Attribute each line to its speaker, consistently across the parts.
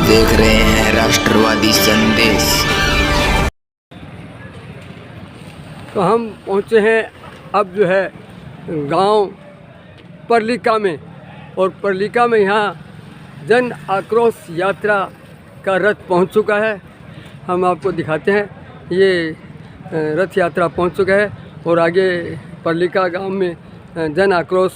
Speaker 1: देख रहे हैं राष्ट्रवादी संदेश।
Speaker 2: तो हम पहुँचे हैं अब जो है गांव परलिका में, और परलिका में यहाँ जन आक्रोश यात्रा का रथ पहुँच चुका है। हम आपको दिखाते हैं, ये रथ यात्रा पहुँच चुका है और आगे परलिका गांव में जन आक्रोश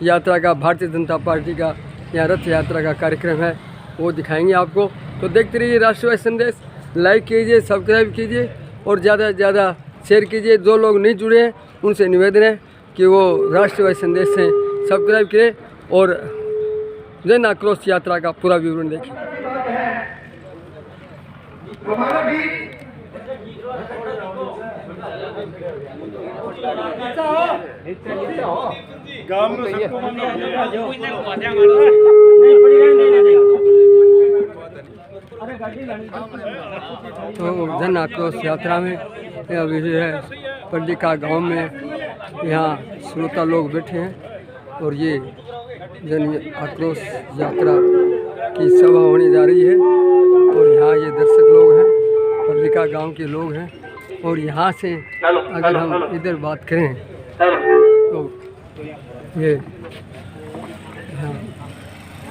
Speaker 2: यात्रा का, भारतीय जनता पार्टी का यहाँ रथ यात्रा का कार्यक्रम है, वो दिखाएंगे आपको। तो देखते रहिए राष्ट्रवादी संदेश। लाइक कीजिए, सब्सक्राइब कीजिए और ज़्यादा से ज़्यादा शेयर कीजिए। जो लोग नहीं जुड़े हैं उनसे निवेदन है कि वो राष्ट्रवादी संदेश से सब्सक्राइब करें और जन आक्रोश यात्रा का पूरा विवरण देखें। तो जन आक्रोश यात्रा में अभी जो है परलिका गांव में यहाँ श्रोता लोग बैठे हैं और ये जन आक्रोश यात्रा की सभा होने जा रही है। और यहाँ ये दर्शक लोग हैं, परलिका गांव के लोग हैं। और यहाँ से अगर हम इधर बात करें तो ये यहाँ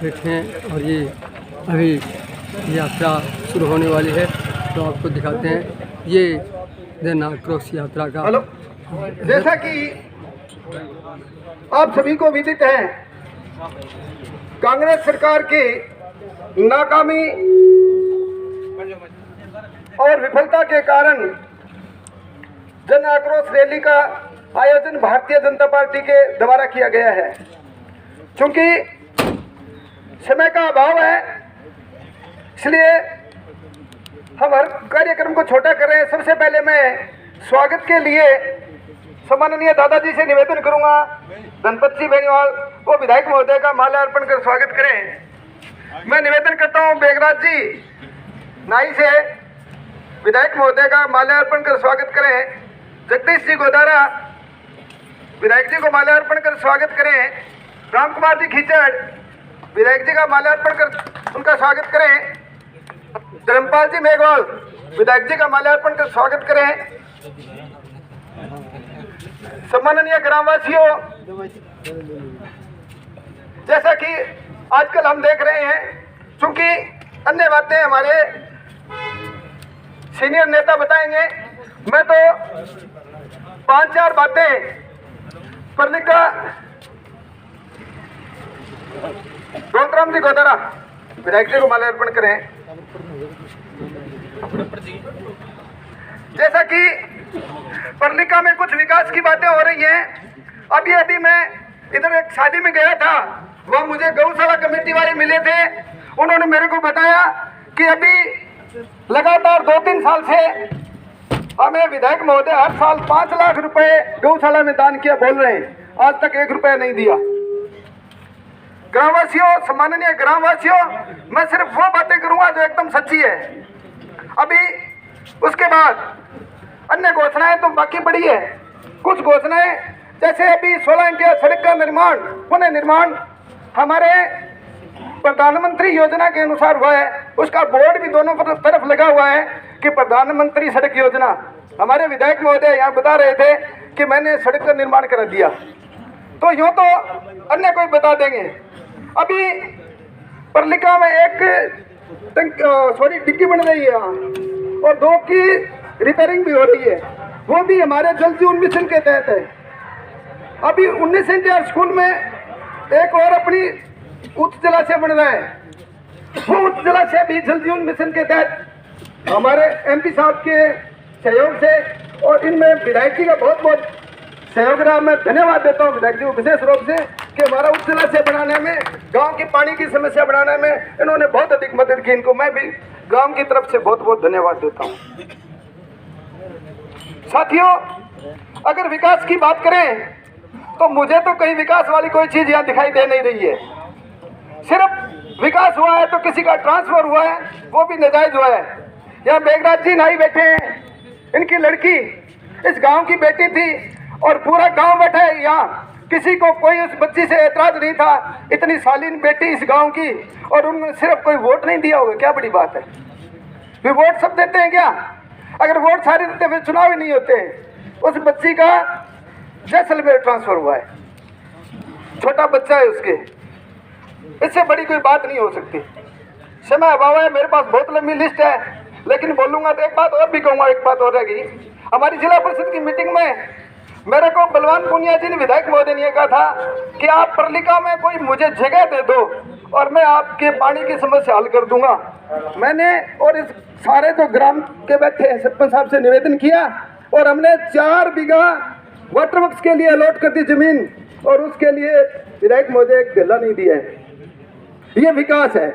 Speaker 2: बैठे हैं और ये अभी यात्रा शुरू होने वाली है। तो आपको दिखाते हैं ये जन आक्रोश यात्रा का।
Speaker 3: हेलो, जैसा कि आप सभी को विदित है, कांग्रेस सरकार के नाकामी और विफलता के कारण जन आक्रोश रैली का आयोजन भारतीय जनता पार्टी के द्वारा किया गया है। चूंकि समय का अभाव है, इसलिए हम हर कार्यक्रम को छोटा कर रहे हैं। सबसे पहले मैं स्वागत के लिए सम्माननीय दादाजी से निवेदन करूंगा, धनपत सिंह बेनीवाल, वो विधायक महोदय का माल्यार्पण कर स्वागत करें। मैं निवेदन करता हूं बेगराज जी नाई से विधायक महोदय का माल्यार्पण कर स्वागत करें। जगदीश जी गोदारा विधायक जी को माल्यार्पण कर स्वागत करें। राम कुमार जी खीचड़ विधायक जी का माल्यार्पण कर उनका स्वागत करें। धर्मपाल जी मेघवाल विधायक जी का माल्यार्पण कर स्वागत करें। सम्माननीय ग्रामवासियों, जैसा कि आजकल हम देख रहे हैं, चूंकि अन्य बातें हमारे सीनियर नेता बताएंगे, मैं तो 5-4 बातें परलिका गौतराम जी गोदारा विधायक जी को माल्यार्पण करें। जैसा कि परलिका में कुछ विकास की बातें हो रही हैं। अभी मैं इधर एक शादी में गया था, वह मुझे गौशाला कमेटी वाले मिले थे। उन्होंने मेरे को बताया कि अभी लगातार 2-3 साल से हमें विधायक महोदय हर साल 5 लाख रुपए गौशाला में दान किया बोल रहे हैं, आज तक 1 रुपया नहीं दिया। ग्रामवासियों, सम्माननीय ग्रामवासियों, मैं सिर्फ वो बातें करूंगा जो एकदम सच्ची है। अभी उसके बाद अन्य घोषणाएं तो बाकी पड़ी है। कुछ घोषणाएं जैसे अभी 16 इंच सड़क का निर्माण, पुनः निर्माण हमारे प्रधानमंत्री योजना के अनुसार हुआ है। उसका बोर्ड भी दोनों तरफ लगा हुआ है कि प्रधानमंत्री सड़क योजना। हमारे विधायक महोदय यहाँ बता रहे थे कि मैंने सड़क का निर्माण करा दिया, तो यूँ तो अन्य कोई बता देंगे। अभी परलिका में एक डिग्गी बन रही है और 2 की रिपेयरिंग भी हो रही है, वो भी हमारे जल जीवन मिशन के तहत है। अभी 19 इंच स्कूल में एक और अपनी उच्च जलाशय बन रहा है, वो उच्च जलाशय भी जल जीवन मिशन के तहत हमारे MP साहब के सहयोग से, और इनमें विधायक जी का बहुत बहुत सहयोग रहा। मैं धन्यवाद देता हूँ विधायक जी को विशेष रूप से कि हमारा उच्च जलाशय बनाने में, गांव की पानी की समस्या बढ़ाने में इन्होंने बहुत अधिक मदद की। इनको मैं भी गांव की तरफ से बहुत बहुत धन्यवाद देता हूँ। साथियों, अगर विकास की बात करें तो मुझे तो कहीं विकास वाली कोई चीज यहाँ दिखाई दे नहीं रही है। सिर्फ विकास हुआ है तो किसी का ट्रांसफर हुआ है, वो भी नाजायज हुआ है। यहाँ बेगराज जी नाई बैठे हैं, इनकी लड़की इस गांव की बेटी थी और पूरा गांव बैठा है यहाँ किसी को कोई उस बच्ची से ऐतराज नहीं था, इतनी सालीन बेटी इस गांव की, और उन्होंने सिर्फ कोई वोट नहीं दिया होगा, क्या बड़ी बात है। वे वोट सब देते हैं क्या? अगर वोट सारे देते फिर चुनाव ही नहीं होते। उस बच्ची का जैसलमेर ट्रांसफर हुआ है, छोटा बच्चा है उसके, इससे बड़ी कोई बात नहीं हो सकती। समय अभाव है, मेरे पास बहुत लंबी लिस्ट है, लेकिन बोलूंगा तो एक बात और भी कहूँगा। एक बात और रहेगी, हमारी जिला परिषद की मीटिंग में मेरे को बलवान पुनिया जी ने, विधायक महोदय ने कहा था कि आप परलिका में कोई मुझे जगह दे दो और मैं आपके पानी की समस्या हल कर दूंगा। मैंने और इस सारे जो ग्राम के बैठे हैं सरपंच साहब से निवेदन किया, और हमने 4 बीघा वाटर वर्क्स के लिए अलॉट कर दी जमीन, और उसके लिए विधायक महोदय एक गल्ला नहीं दिया है। ये विकास है।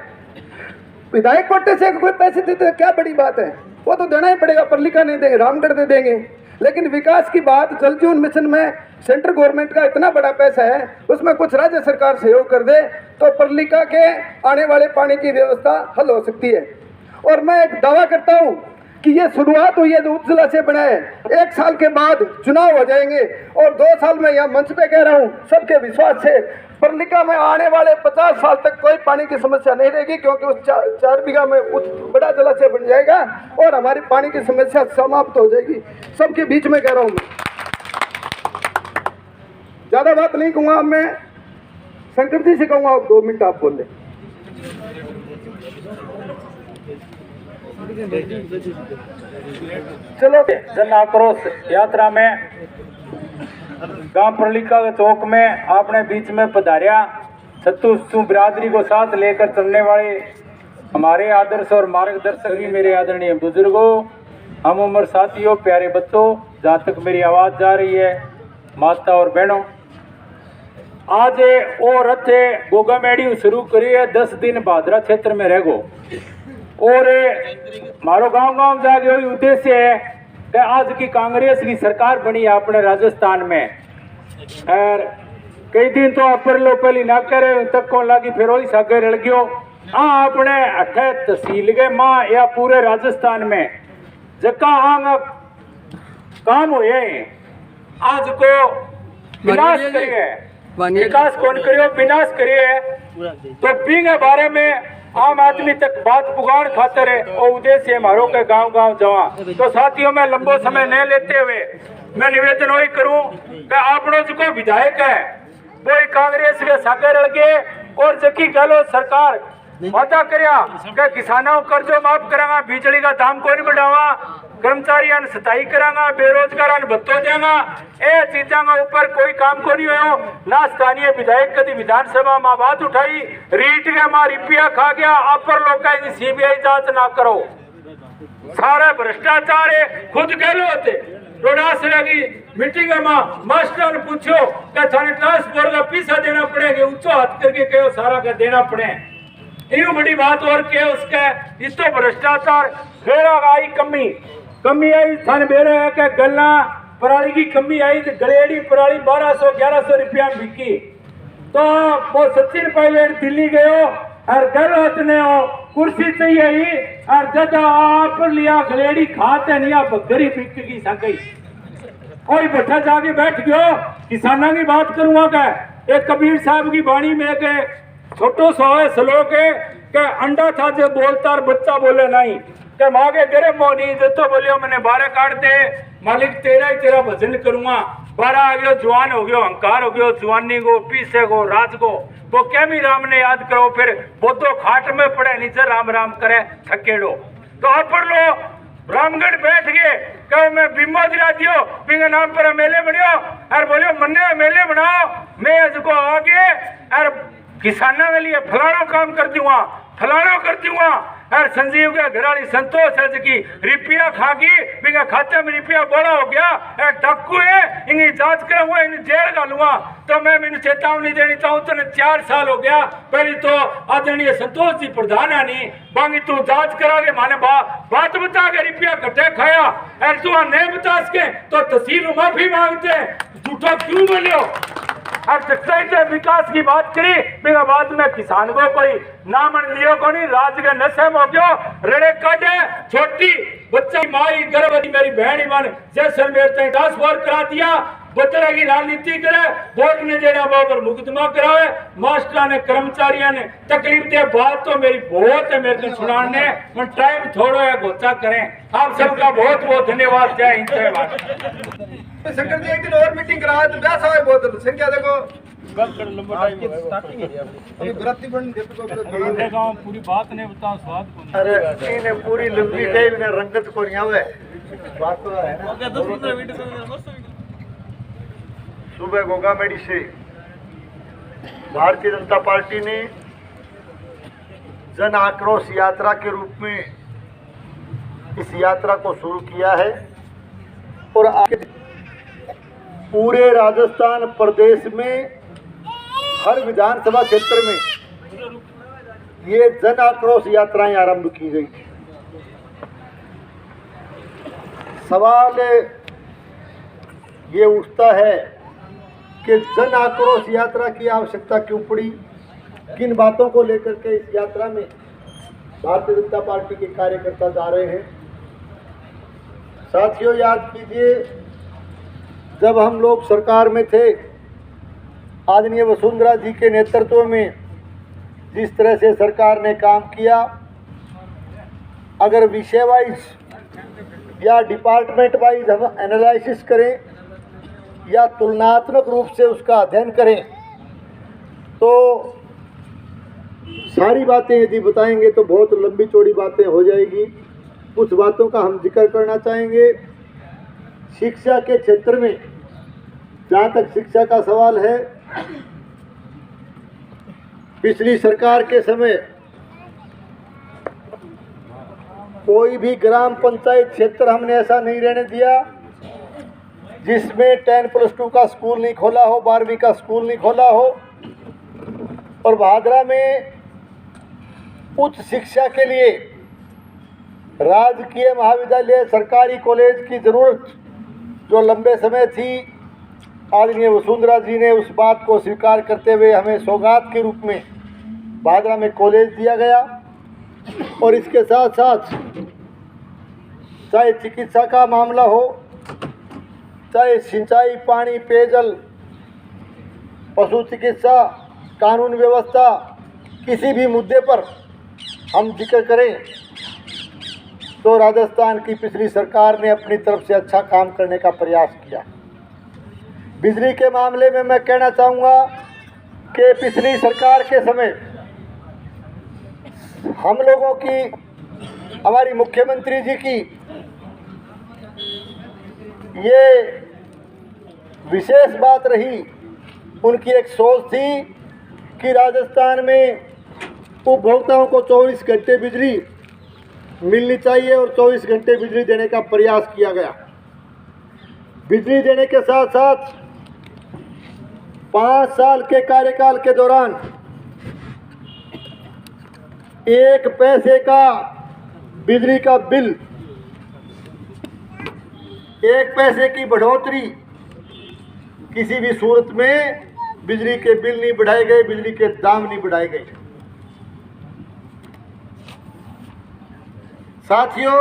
Speaker 3: विधायक कोटे से कोई पैसे देते क्या बड़ी बात है, वो तो देना ही पड़ेगा। परलिका नहीं देंगे, रामगढ़ दे देंगे, लेकिन विकास की बात, जल जीवन मिशन में सेंट्रल गवर्नमेंट का इतना बड़ा पैसा है, उसमें कुछ राज्य सरकार सहयोग कर दे तो परलिका के आने वाले पानी की व्यवस्था हल हो सकती है। और मैं एक दावा करता हूँ कि ये शुरुआत हुई है जो उपजिला से बना है, 1 साल के बाद चुनाव हो जाएंगे, और 2 साल में यहाँ मंच पे कह रहा हूँ सबके विश्वास से, परलिका में आने वाले 50 साल तक कोई पानी की समस्या नहीं रहेगी, क्योंकि उस 4 बीघा में बड़ा जलाशय बन जाएगा और हमारी पानी की समस्या समाप्त हो जाएगी। सबके बीच में कह रहा हूँ मैं, ज़्यादा बात नहीं कहूँगा। मैं शंकर जी से कहूँगा 2 मिनट आप बोल लें।
Speaker 4: चलो, जन आक्रोश यात्रा में गांव परलिका के चौक में आपने बीच में पधारिया छत्तू बिरादरी को साथ लेकर चलने वाले हमारे आदर्श और मार्गदर्शक भी मेरे आदरणीय बुजुर्गों, हम उम्र साथियों, प्यारे बच्चों, जहाँ तक मेरी आवाज़ जा रही है, माता और बहनों, आज वो रथ गोगा मेड़ी शुरू करी है, 10 दिन भादरा क्षेत्र में रह गो, और मारो गांव जाके वही उद्देश्य है कि आज की कांग्रेस की सरकार बनी है अपने राजस्थान में, और कई दिन तो अपर लो पहली ना करे तक को लगी, फिर वही सागे रल गयो। हाँ, अपने 8 तहसील के माँ या पूरे राजस्थान में जका आंग काम हुए आज को विनाश करिए, विकास कौन करियो विनाश करिए, तो बिंग बारे में आम आदमी तक बात पुगाड़ खातर है और उद्देश्य हमारो के गांव जवा। तो साथियों, में लंबो समय न लेते हुए मैं निवेदन वही करूं कि आपनो जो विधायक है वो कांग्रेस के सागे रल गए, और जकी गलो सरकार वादा करया कि किसानों को कर्जो माफ करांगा, बिजली का दाम को नहीं बढ़ावा, कर्मचारियों सताई करांगा, बेरोजगार भत्तो देंगा, ये चीजा के ऊपर कोई काम को नहीं हो ना। स्थानीय विधायक कभी विधानसभा में बात उठाई, रीट के मां रुपया खा गया, अपर लोग का सीबीआई जांच ना करो, सारा भ्रष्टाचार है। खुद कह लो रोडास लगी मीटिंग में मास्टर ने पूछो कि थाने ट्रांसपोर्ट का पैसा देना पड़ेगा, ऊंचो हाथ करके कहो सारा का देना पड़े, यूं बड़ी बात और के उसके इस तो भ्रष्टाचार। फिर आई कमी आई थाने बेरे है कि गल्ला पराली की कमी आई, गलेड़ी पराली 1200-1100 रुपया में बिकी, तो वो सचिन पायलट दिल्ली गयो और गलत ने कुर्सी चाहिए ही, और जब आप लिया गलेड़ी खाते नहीं आप गरीब बिक की सकी, कोई बैठा जाके बैठ गयो। किसानों की बात करूंगा क्या, एक कबीर साहब की वाणी में के छोटो सो है श्लोक है कि अंडा था जो बोलता और बच्चा बोले नहीं, कि मांगे गरे मोनी तो बोलियो मैंने 12 काट दे मालिक तेरा ही तेरा भजन करूंगा, 12 आ गयो जवान हो गयो, अहंकार हो गयो, जवानी को पीसे को राज को वो क्या भी राम ने याद करो, फिर वो तो खाट में पड़े नीचे राम राम करे थकेड़ो। तो आप लो रामगढ़ बैठ गए कहो मैं बीमा दिला दियो, बिंगे नाम पर एमएलए बनियो, और बोलियो मन्ने एमएलए बनाओ, मैं इसको आगे और किसानों के लिए फलाना काम कर दूंगा, फलाना कर दूंगा। और संजीव के घराली संतोष है की रुपया खागी, बिंगा खाते में रुपया बड़ा हो गया, डाकू है, इनकी जांच कराऊंगा, इन्हें जेल डालूंगा। तो मैं मैंने चेतावनी देनी चाहूँ तो 4 साल हो गया, पहले तो आदरणीय संतोष जी प्रधान है नहीं बांगी तू जांच करा के माने बात बता के रुपया कटे खाया, और तू नहीं बता सके तो तहसील माफी मांगते, झूठा क्यों बोलियो। और विकास की बात करी, मेरा बाद में किसान को कोई नाम लियो को नहीं, राज के नशे में हो गयो, रड़े काटे छोटी बच्चा माई गर्भवती मेरी बहन मन जैसलमेर ट्रांसफर करा दिया, बदला की राजनीति करे, वोट ने जेड़ा बाबर मुकदमा करावे, मास्टर ने कर्मचारियों ने तकलीफ दे। बात तो मेरी बहुत है, मेरे को सुनाने मन टाइम थोड़ा है, गोचा करें। आप सबका बहुत बहुत धन्यवाद। जय हिंद जय भारत।
Speaker 3: शंकर जी एक दिन और मीटिंग करा तो क्या सवाल बहुत संख्या देखो अभी व्रती बन
Speaker 4: पूरी बात नहीं बता स्वाद को।
Speaker 5: अरे इन्हें पूरी लंबी टाइम ने रंगत को नहीं आवे बात तो है ना। सुबह गोगामेडी से भारतीय जनता पार्टी ने जन आक्रोश यात्रा के रूप में इस यात्रा को शुरू किया है और आगे पूरे राजस्थान प्रदेश में हर विधानसभा क्षेत्र में ये जन आक्रोश यात्राएं आरंभ की गई। सवाल ये उठता है कि जन आक्रोश यात्रा की आवश्यकता क्यों पड़ी, किन बातों को लेकर के इस यात्रा में भारतीय जनता पार्टी के कार्यकर्ता जा रहे हैं। साथियों याद कीजिए, जब हम लोग सरकार में थे, आदरणीय वसुंधरा जी के नेतृत्व में जिस तरह से सरकार ने काम किया, अगर विषय वाइज या डिपार्टमेंट वाइज हम एनालिसिस करें या तुलनात्मक रूप से उसका अध्ययन करें तो सारी बातें यदि बताएंगे तो बहुत लंबी चौड़ी बातें हो जाएगी। कुछ बातों का हम जिक्र करना चाहेंगे। शिक्षा के क्षेत्र में जहाँ तक शिक्षा का सवाल है, पिछली सरकार के समय कोई भी ग्राम पंचायत क्षेत्र हमने ऐसा नहीं रहने दिया जिसमें 10+2 का स्कूल नहीं खोला हो, 12वीं का स्कूल नहीं खोला हो। और भादरा में उच्च शिक्षा के लिए राजकीय महाविद्यालय, सरकारी कॉलेज की ज़रूरत जो लंबे समय थी, आदरणीय वसुंधरा जी ने उस बात को स्वीकार करते हुए हमें सौगात के रूप में भादरा में कॉलेज दिया गया। और इसके साथ साथ चाहे चिकित्सा का मामला हो, चाहे सिंचाई, पानी, पेयजल, पशु चिकित्सा, कानून व्यवस्था, किसी भी मुद्दे पर हम जिक्र करें तो राजस्थान की पिछली सरकार ने अपनी तरफ से अच्छा काम करने का प्रयास किया। बिजली के मामले में मैं कहना चाहूँगा कि पिछली सरकार के समय हम लोगों की, हमारी मुख्यमंत्री जी की ये विशेष बात रही, उनकी एक सोच थी कि राजस्थान में उपभोक्ताओं को 24 घंटे बिजली मिलनी चाहिए और 24 घंटे बिजली देने का प्रयास किया गया। बिजली देने के साथ साथ 5 साल के कार्यकाल के दौरान 1 पैसे का बिजली का बिल, 1 पैसे की बढ़ोतरी किसी भी सूरत में बिजली के बिल नहीं बढ़ाए गए, बिजली के दाम नहीं बढ़ाए गए। साथियों,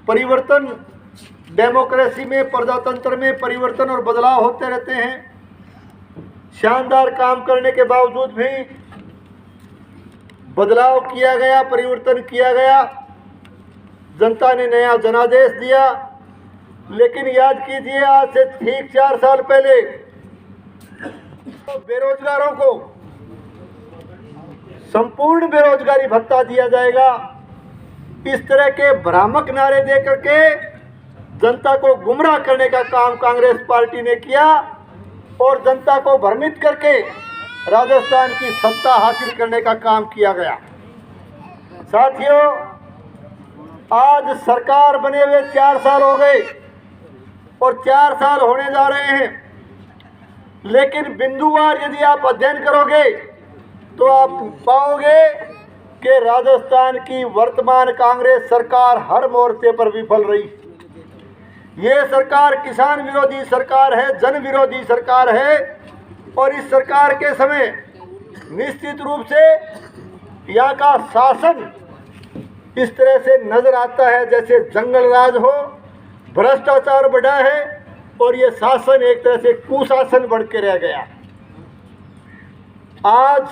Speaker 5: परिवर्तन, डेमोक्रेसी में, प्रजातंत्र में परिवर्तन और बदलाव होते रहते हैं। शानदार काम करने के बावजूद भी बदलाव किया गया, परिवर्तन किया गया, जनता ने नया जनादेश दिया। लेकिन याद कीजिए, आज से ठीक 4 साल पहले बेरोजगारों को संपूर्ण बेरोजगारी भत्ता दिया जाएगा, इस तरह के भ्रामक नारे दे करके जनता को गुमराह करने का काम कांग्रेस पार्टी ने किया और जनता को भ्रमित करके राजस्थान की सत्ता हासिल करने का काम किया गया। साथियों, आज सरकार बने हुए 4 साल हो गए और 4 साल होने जा रहे हैं, लेकिन बिंदुवार यदि आप अध्ययन करोगे तो आप पाओगे कि राजस्थान की वर्तमान कांग्रेस सरकार हर मोर्चे पर विफल रही। ये सरकार किसान विरोधी सरकार है, जन विरोधी सरकार है और इस सरकार के समय निश्चित रूप से यहाँ का शासन इस तरह से नजर आता है जैसे जंगल राज हो, भ्रष्टाचार बढ़ा है, और ये शासन एक तरह से कुशासन बन के रह गया। आज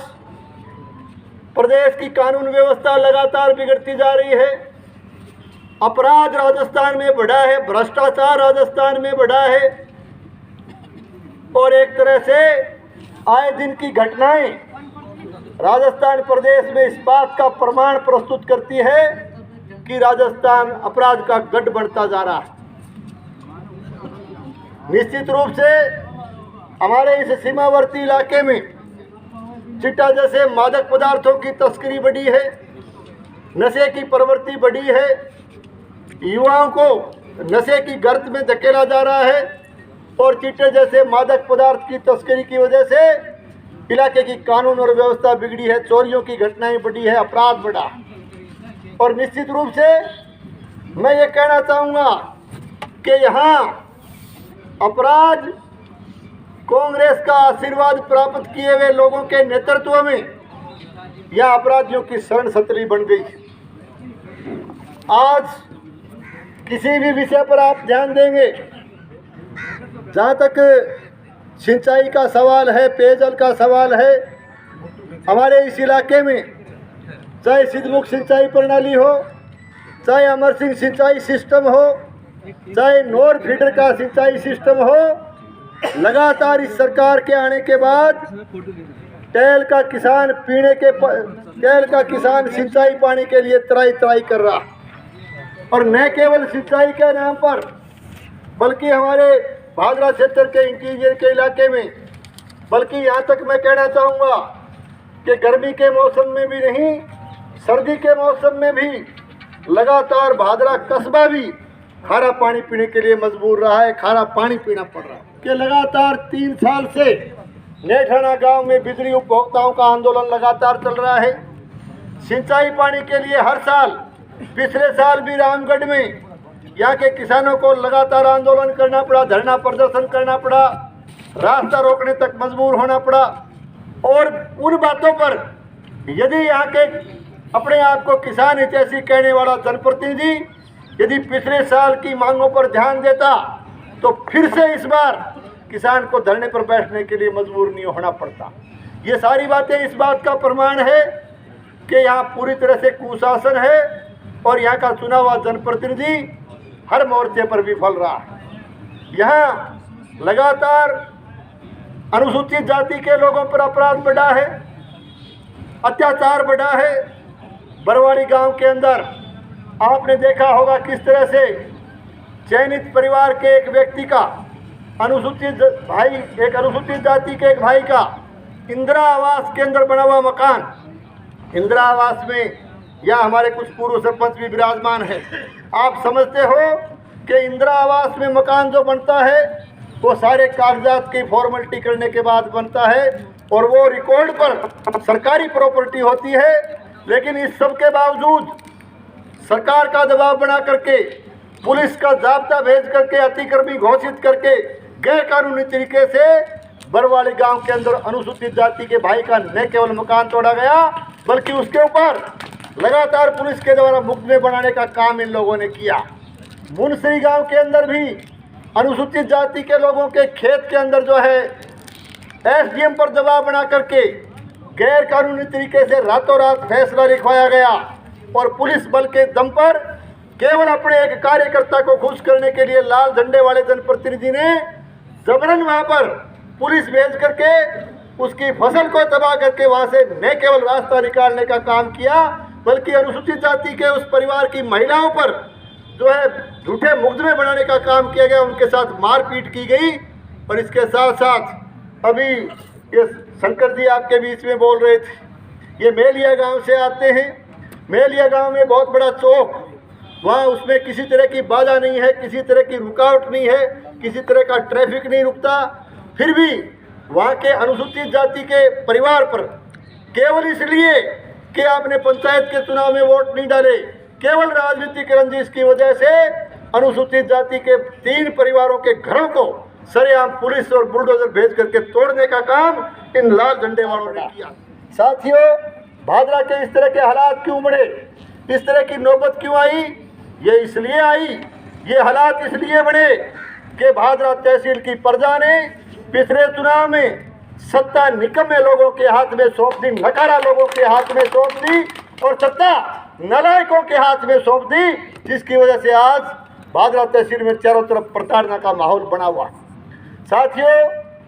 Speaker 5: प्रदेश की कानून व्यवस्था लगातार बिगड़ती जा रही है। अपराध राजस्थान में बढ़ा है, भ्रष्टाचार राजस्थान में बढ़ा है और एक तरह से आए दिन की घटनाएं राजस्थान प्रदेश में इस बात का प्रमाण प्रस्तुत करती है कि राजस्थान अपराध का गढ़ बढ़ता जा रहा है। निश्चित रूप से हमारे इस सीमावर्ती इलाके में चिट्टा जैसे मादक पदार्थों की तस्करी बढ़ी है, नशे की प्रवृत्ति बढ़ी है, युवाओं को नशे की गर्त में धकेला जा रहा है और चिट्टे जैसे मादक पदार्थ की तस्करी की वजह से इलाके की कानून और व्यवस्था बिगड़ी है, चोरियों की घटनाएं बढ़ी है, अपराध बढ़ा। और निश्चित रूप से मैं ये कहना चाहूँगा कि यहाँ अपराध कांग्रेस का आशीर्वाद प्राप्त किए हुए लोगों के नेतृत्व में यह अपराधियों की शरण सतरी बन गई। आज किसी भी विषय पर आप ध्यान देंगे, जहाँ तक सिंचाई का सवाल है, पेयजल का सवाल है, हमारे इस इलाके में चाहे सिद्धमुख सिंचाई प्रणाली हो, चाहे अमर सिंह सिंचाई सिस्टम हो, चाहे नोर फीडर का सिंचाई सिस्टम हो, लगातार इस सरकार के आने के बाद टेल का किसान सिंचाई पानी के लिए त्राई कर रहा। और न केवल सिंचाई के नाम पर बल्कि हमारे भादरा क्षेत्र के इंटीरियर के इलाके में, बल्कि यहाँ तक मैं कहना चाहूँगा कि गर्मी के मौसम में भी नहीं, सर्दी के मौसम में भी लगातार भादरा कस्बा भी खारा पानी पीने के लिए मजबूर रहा है, खारा पानी पीना पड़ रहा है। कि लगातार 3 साल से नेठाना गांव में बिजली उपभोक्ताओं का आंदोलन लगातार चल रहा है। सिंचाई पानी के लिए हर साल, पिछले साल भी रामगढ़ में यहाँ के किसानों को लगातार आंदोलन करना पड़ा, धरना प्रदर्शन करना पड़ा, रास्ता रोकने तक मजबूर होना पड़ा। और उन बातों पर यदि यहाँ के अपने आप को किसान हितैषी कहने वाला जनप्रतिनिधि यदि पिछले साल की मांगों पर ध्यान देता तो फिर से इस बार किसान को धरने पर बैठने के लिए मजबूर नहीं होना पड़ता। ये सारी बातें इस बात का प्रमाण है कि यहाँ पूरी तरह से कुशासन है और यहाँ का चुना हुआ जनप्रतिनिधि हर मोर्चे पर विफल रहा है। यहाँ लगातार अनुसूचित जाति के लोगों पर अपराध बढ़ा है, अत्याचार बढ़ा है। बरवाड़ी गांव के अंदर आपने देखा होगा किस तरह से चयनित परिवार के एक व्यक्ति का अनुसूचित जाति के एक भाई का इंदिरा आवास के अंदर बना हुआ मकान, इंदिरा आवास में या हमारे कुछ पूर्व सरपंच भी विराजमान है। आप समझते हो कि इंदिरा आवास में मकान जो बनता है वो सारे कागजात की फॉर्मेलिटी करने के बाद बनता है और वो रिकॉर्ड पर सरकारी प्रॉपर्टी होती है। लेकिन इस सब के बावजूद सरकार का दबाव बना करके, पुलिस का जाब्ता भेज करके, अतिक्रमी घोषित करके गैर कानूनी तरीके से बरवाड़ी गांव के अंदर अनुसूचित जाति के भाई का न केवल मकान तोड़ा गया बल्कि उसके ऊपर लगातार पुलिस के द्वारा मुकदमे बनाने का काम इन लोगों ने किया। मुनसरी गांव के अंदर भी अनुसूचित जाति के लोगों के खेत के अंदर जो है एसडीएम पर दबाव बना करके गैर कानूनी तरीके से रातों रात फैसला लिखवाया गया और पुलिस बल के दम पर केवल अपने एक कार्यकर्ता को खुश करने के लिए लाल झंडे वाले जनप्रतिनिधि ने जबरन वहां पर पुलिस भेज करके उसकी फसल को तबाह करके वहां से न केवल रास्ता निकालने का काम किया बल्कि अनुसूचित जाति के उस परिवार की महिलाओं पर जो है झूठे मुकदमे बनाने का काम किया गया, उनके साथ मारपीट की गई। और इसके साथ साथ अभी ये शंकर जी आपके बीच में बोल रहे थे, ये मेलिया गांव से आते हैं। मेलिया गांव में बहुत बड़ा चौक, वहाँ उसमें किसी तरह की बाधा नहीं है, किसी तरह की रुकावट नहीं है, किसी तरह का ट्रैफिक नहीं रुकता। फिर भी वहाँ के अनुसूचित जाति के परिवार पर केवल इसलिए कि आपने पंचायत के चुनाव में वोट नहीं डाले, केवल राजनीतिक रंजिश की वजह से अनुसूचित जाति के 3 परिवारों के घरों को सरेआम पुलिस और बुलडोजर भेज करके तोड़ने का काम इन लाल झंडे वालों ने किया। साथियों, भादरा के इस तरह के हालात क्यों बढ़े, इस तरह की नौबत क्यों आई? ये इसलिए आई, ये हालात इसलिए बढ़े कि भादरा तहसील की प्रजा ने पिछले चुनाव में सत्ता निकम्मे लोगों के हाथ में सौंप दी, नकारा लोगों के हाथ में सौंप दी और सत्ता नालायकों के हाथ में सौंप दी, जिसकी वजह से आज भादरा तहसील में चारों तरफ प्रताड़ना का माहौल बना हुआ। साथियों,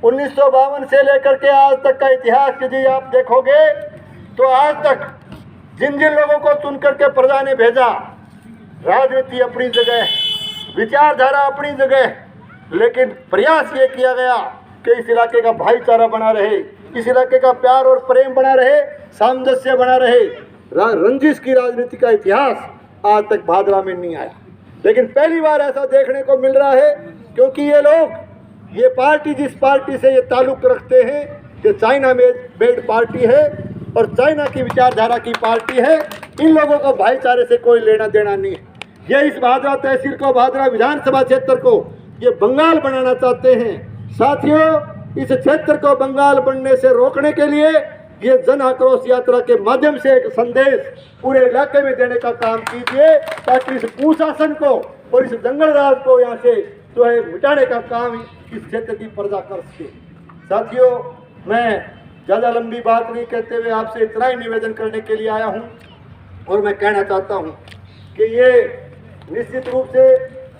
Speaker 5: 1952 से लेकर के आज तक का इतिहास यदि आप देखोगे तो आज तक जिन जिन लोगों को चुन करके प्रजा ने भेजा, राजनीति अपनी जगह, विचारधारा अपनी जगह, लेकिन प्रयास ये किया गया कि इस इलाके का भाईचारा बना रहे, इस इलाके का प्यार और प्रेम बना रहे, सामंजस्य बना रहे। रंजिश की राजनीति का इतिहास आज तक भादरा में नहीं आया, लेकिन पहली बार ऐसा देखने को मिल रहा है, क्योंकि ये लोग, ये पार्टी जिस पार्टी से ये ताल्लुक़ रखते हैं, ये चाइना मेड पार्टी है और चाइना की विचारधारा की पार्टी है। इन लोगों को भाईचारे से कोई लेना देना नहीं है। ये इस भादरा तहसील को, भादरा विधानसभा क्षेत्र को ये बंगाल बनाना चाहते हैं। साथियों, इस क्षेत्र को बंगाल बनने से रोकने के लिए ये जन आक्रोश यात्रा के माध्यम से एक संदेश पूरे इलाके में देने का काम कीजिए, ताकि इस कुशासन को और इस जंगल राज को यहाँ से जो है मिटाने का काम इस क्षेत्र की प्रजा कर सके। साथियों, मैं ज़्यादा लंबी बात नहीं कहते हुए आपसे इतना ही निवेदन करने के लिए आया हूँ और मैं कहना चाहता हूँ कि ये निश्चित रूप से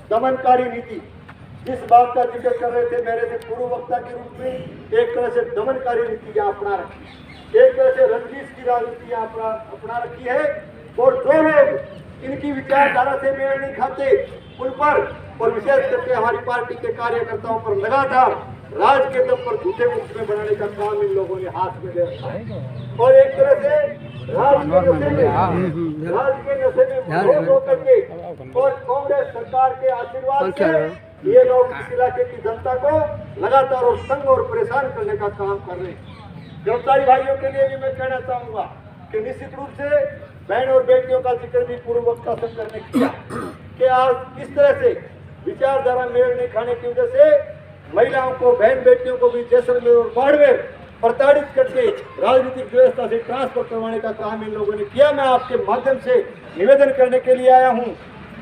Speaker 5: दमनकारी नीति, जिस बात का जिक्र कर रहे थे मेरे से पूर्व वक्ता के रूप में, एक तरह से दमनकारी नीति यहाँ अपना रखी है, एक तरह से रंजिश की राजनीति यहाँ अपना रखी है। और जो लोग इनकी विचारधारा से मेल नहीं खाते उन पर, और विशेष करके हमारी पार्टी के कार्यकर्ताओं पर लगातार राज के दम पर झूठे मुकदमे बनाने का काम इन लोगों ने हाथ में ले रखा है। और एक तरह से राज के नशे में होकर के और कांग्रेस सरकार के आशीर्वाद से ये लोग इस इलाके की जनता को लगातार और तंग और परेशान करने का काम कर रहे हैं। व्यवसायी भाइयों के लिए भी मैं कहना चाहूँगा कि निश्चित रूप से बहन और बेटियों का जिक्र भी पूर्व वक्ता शंकर ने किया कि आज किस तरह से विचारधारा मेल नहीं खाने की वजह से महिलाओं को, बहन बेटियों को भी जैसलमेर और बाड़मेर प्रताड़ित करके राजनीतिक व्यवस्था से ट्रांसफर करवाने का काम इन लोगों ने किया। मैं आपके माध्यम से निवेदन करने के लिए आया हूं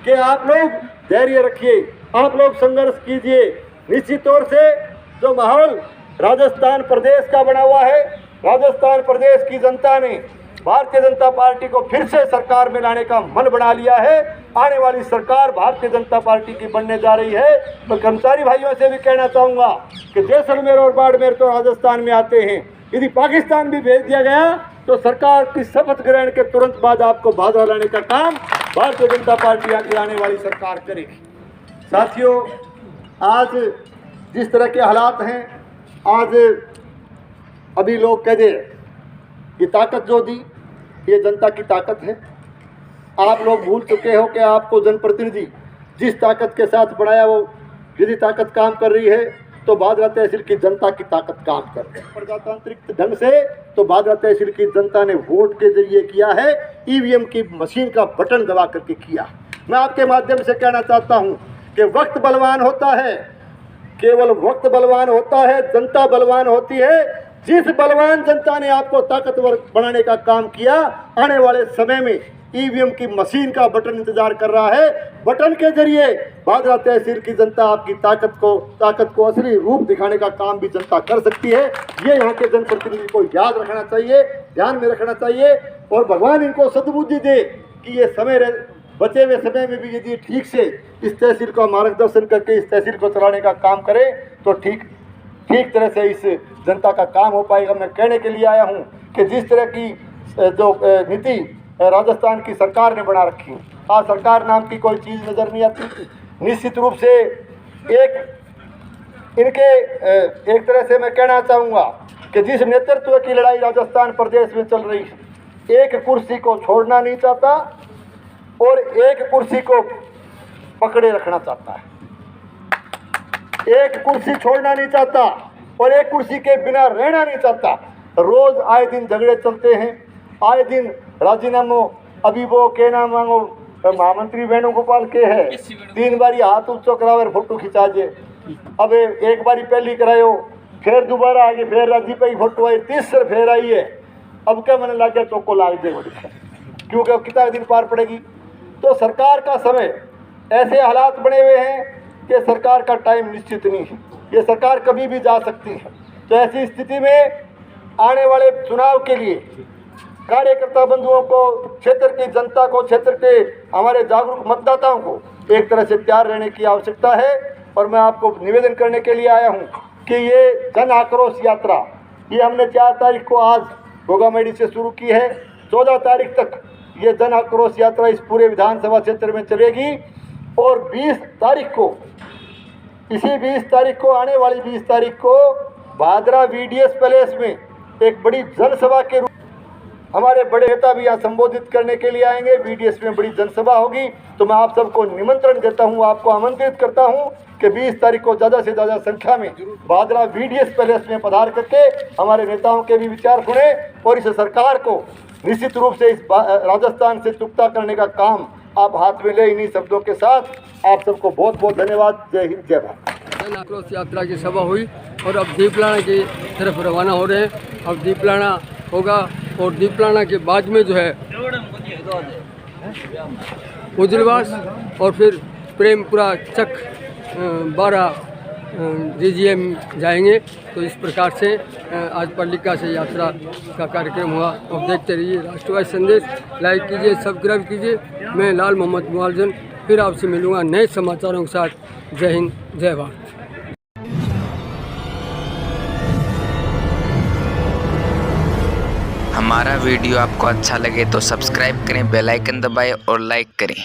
Speaker 5: कि आप लोग धैर्य रखिए, आप लोग संघर्ष कीजिए। निश्चित तौर से जो माहौल राजस्थान प्रदेश का बना हुआ है, राजस्थान प्रदेश की जनता ने भारतीय जनता पार्टी को फिर से सरकार में लाने का मन बना लिया है। आने वाली सरकार भारतीय जनता पार्टी की बनने जा रही है। मैं कर्मचारी भाइयों से भी कहना चाहूँगा कि जैसलमेर और बाड़मेर तो राजस्थान में आते हैं, यदि पाकिस्तान भी भेज दिया गया तो सरकार की शपथ ग्रहण के तुरंत बाद आपको भादरा लाने का काम भारतीय जनता पार्टी आगे आने वाली सरकार करेगी। साथियों, आज जिस तरह के हालात हैं, आज अभी लोग कह दे ये ताकत जो दी ये जनता की ताकत है। आप लोग भूल चुके हो कि आपको जनप्रतिनिधि जिस ताकत के साथ बनाया वो यदि ताकत काम कर रही है तो भादरा तहसील की जनता की ताकत काम कर रही है। प्रजातांत्रिक ढंग से तो भादरा तहसील की जनता ने वोट के जरिए किया है, ईवीएम की मशीन का बटन दबा करके किया। मैं आपके माध्यम से कहना चाहता हूँ कि वक्त बलवान होता है, केवल वक्त बलवान होता है, जनता बलवान होती है। जिस बलवान जनता ने आपको ताकतवर बनाने का काम किया, आने वाले समय में ईवीएम की मशीन का बटन इंतजार कर रहा है। बटन के जरिए भादरा तहसील की जनता आपकी ताकत को असली रूप दिखाने का काम भी जनता कर सकती है। ये यहाँ के जनप्रतिनिधि को याद रखना चाहिए, ध्यान में रखना चाहिए, और भगवान इनको सद्बुद्धि दे कि ये बचे हुए समय में भी यदि ठीक से इस तहसील का मार्गदर्शन करके इस तहसील को चलाने का काम करें तो ठीक तरह से इस जनता का काम हो पाएगा। मैं कहने के लिए आया हूँ कि जिस तरह की जो नीति राजस्थान की सरकार ने बना रखी है, आज सरकार नाम की कोई चीज़ नज़र नहीं आती। निश्चित रूप से एक तरह से मैं कहना चाहूँगा कि जिस नेतृत्व की लड़ाई राजस्थान प्रदेश में चल रही है, एक कुर्सी को छोड़ना नहीं चाहता और एक कुर्सी को पकड़े रखना चाहता है। एक कुर्सी छोड़ना नहीं चाहता और एक कुर्सी के बिना रहना नहीं चाहता। रोज आए दिन झगड़े चलते हैं, आए दिन राजीनामों, अभी वो के नाम मांगो महामंत्री वेणुगोपाल के है, 3 बारी हाथ ऊंचो करावे फोटो खिंचा जे। अब एक बारी पहली करायो, फिर दोबारा आगे, फिर राजी पे फोटो आई, 30 फिर आई है। अब क्या मैंने लग गया चौको लाग दे, क्योंकि कितना दिन पार पड़ेगी। तो सरकार का समय, ऐसे हालात बने हुए हैं ये सरकार का टाइम निश्चित नहीं है, ये सरकार कभी भी जा सकती है। तो ऐसी स्थिति में आने वाले चुनाव के लिए कार्यकर्ता बंधुओं को, क्षेत्र की जनता को, क्षेत्र के हमारे जागरूक मतदाताओं को एक तरह से तैयार रहने की आवश्यकता है। और मैं आपको निवेदन करने के लिए आया हूँ कि ये जन आक्रोश यात्रा ये हमने 4 तारीख को आज गोगामेडी से शुरू की है। 14 तारीख तक ये जन आक्रोश यात्रा इस पूरे विधानसभा क्षेत्र में चलेगी और 20 तारीख को, इसी 20 तारीख को, आने वाली 20 तारीख को भादरा VDS पैलेस में एक बड़ी जनसभा के रूप हमारे बड़े नेता भी यहाँ संबोधित करने के लिए आएंगे। VDS में बड़ी जनसभा होगी। तो मैं आप सबको निमंत्रण देता हूँ, आपको आमंत्रित करता हूँ कि 20 तारीख को ज़्यादा से ज़्यादा संख्या में भादरा VDS पैलेस में पधार करके हमारे नेताओं के भी विचार सुने और इस सरकार को निश्चित रूप से इस राजस्थान से चुकता करने का काम आप हाथ में ले। इन्हीं शब्दों के साथ आप सबको बहुत बहुत धन्यवाद। जय हिंद, जय भारत।
Speaker 2: जन आक्रोश यात्रा की सभा हुई और अब दीपलाना की तरफ रवाना हो रहे हैं। अब दीपलाना होगा और दीपलाना के बाद में जो है उजलवास और फिर प्रेमपुरा चक 12 DGM जाएंगे। तो इस प्रकार से आज पर्लिका से यात्रा का कार्यक्रम हुआ। अब देखते रहिए राष्ट्रवादी संदेश, लाइक कीजिए, सब्सक्राइब कीजिए। मैं लाल मोहम्मद मुआलजन फिर आपसे मिलूँगा नए समाचारों के साथ। जय हिंद, जय भारत।
Speaker 1: हमारा वीडियो आपको अच्छा लगे तो सब्सक्राइब करें, बेल आइकन दबाएं और लाइक करें।